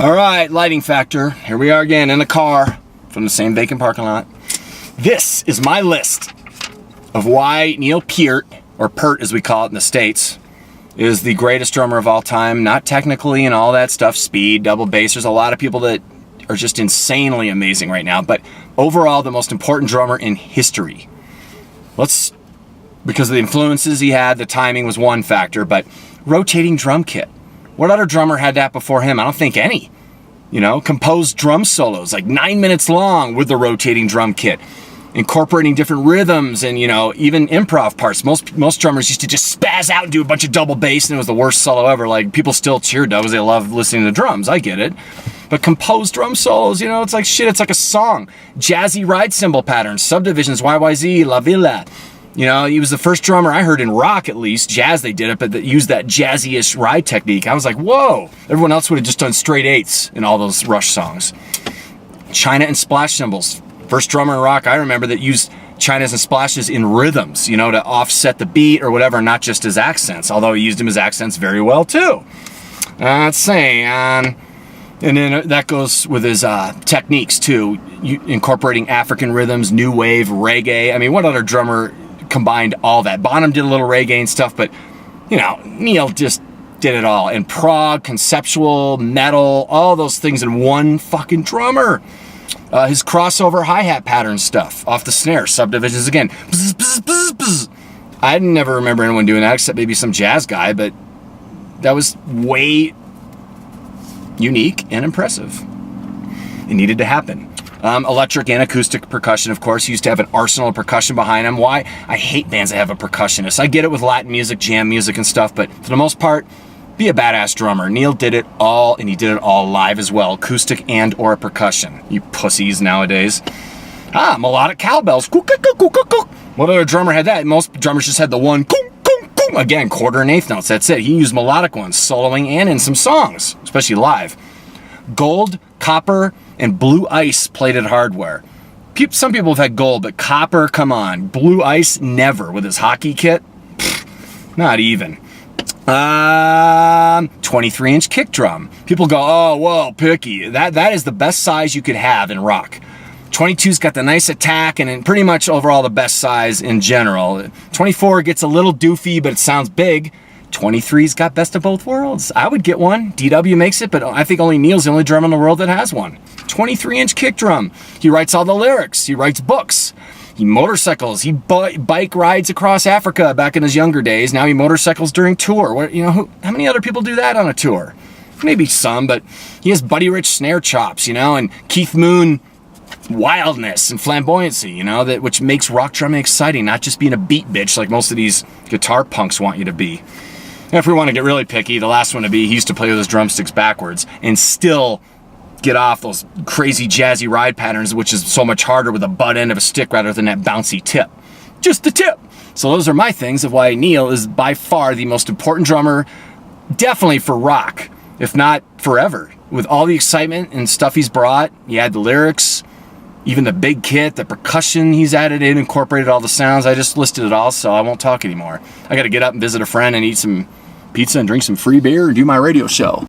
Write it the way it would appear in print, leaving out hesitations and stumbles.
All right, lighting factor. Here we are again in the car from the same vacant parking lot. This is my list of why Neil Peart, or Peart as we call it in the States, is the greatest drummer of all time. Not technically and all that stuff, speed, double bass. There's a lot of people that are just insanely amazing right now, but overall the most important drummer in history. Because of the influences he had, the timing was one factor, but rotating drum kit. What other drummer had that before him? I don't think any. Composed drum solos, like 9 minutes long with the rotating drum kit. Incorporating different rhythms and, even improv parts. Most drummers used to just spaz out and do a bunch of double bass, and it was the worst solo ever. Like, people still cheered though because they love listening to drums. I get it. But composed drum solos, it's like shit. It's like a song. Jazzy ride cymbal patterns, subdivisions, YYZ, La Villa. He was the first drummer I heard in rock, at least. Jazz, they did it, but that used that jazzy-ish ride technique. I was like, whoa. Everyone else would have just done straight eighths in all those Rush songs. China and splash cymbals. First drummer in rock I remember that used chinas and splashes in rhythms, to offset the beat or whatever, not just as accents, although he used them as accents very well, too. Let's see. And then that goes with his techniques, too. Incorporating African rhythms, new wave, reggae. I mean, what other drummer combined all that? Bonham did a little reggae and stuff, but Neil just did it all. And prog, conceptual, metal, all those things in one fucking drummer. His crossover hi-hat pattern stuff off the snare, subdivisions again. Bzz, bzz, bzz, bzz. I never remember anyone doing that except maybe some jazz guy, but that was way unique and impressive. It needed to happen. Electric and acoustic percussion, of course. He used to have an arsenal of percussion behind him. Why? I hate bands that have a percussionist. I get it with Latin music, jam music and stuff, but for the most part, be a badass drummer. Neil did it all, and he did it all live as well. Acoustic and or percussion. You pussies nowadays. Melodic cowbells. What other drummer had that? Most drummers just had the one. Again, quarter and eighth notes. That's it. He used melodic ones, soloing and in some songs, especially live. Gold, copper, and blue ice plated hardware. Some people have had gold, but copper, come on. Blue ice, never. With his hockey kit, not even. 23-inch kick drum. People go, oh, whoa, picky. That is the best size you could have in rock. 22's got the nice attack and pretty much overall the best size in general. 24 gets a little doofy, but it sounds big. 23's got best of both worlds. I would get one. DW makes it, but I think only Neil's the only drummer in the world that has one. 23-inch kick drum. He writes all the lyrics. He writes books. He motorcycles. He bike rides across Africa back in his younger days. Now he motorcycles during tour. How many other people do that on a tour? Maybe some, but he has Buddy Rich snare chops, and Keith Moon wildness and flamboyancy, which makes rock drumming exciting, not just being a beat bitch like most of these guitar punks want you to be. And if we want to get really picky, the last one to be, he used to play with his drumsticks backwards and still get off those crazy jazzy ride patterns, which is so much harder with the butt end of a stick rather than that bouncy tip. Just the tip. So those are my things of why Neil is by far the most important drummer, definitely for rock, if not forever. With all the excitement and stuff he's brought, he had the lyrics, even the big kit, the percussion he's added in, incorporated all the sounds. I just listed it all, so I won't talk anymore. I got to get up and visit a friend and eat some pizza and drink some free beer and do my radio show.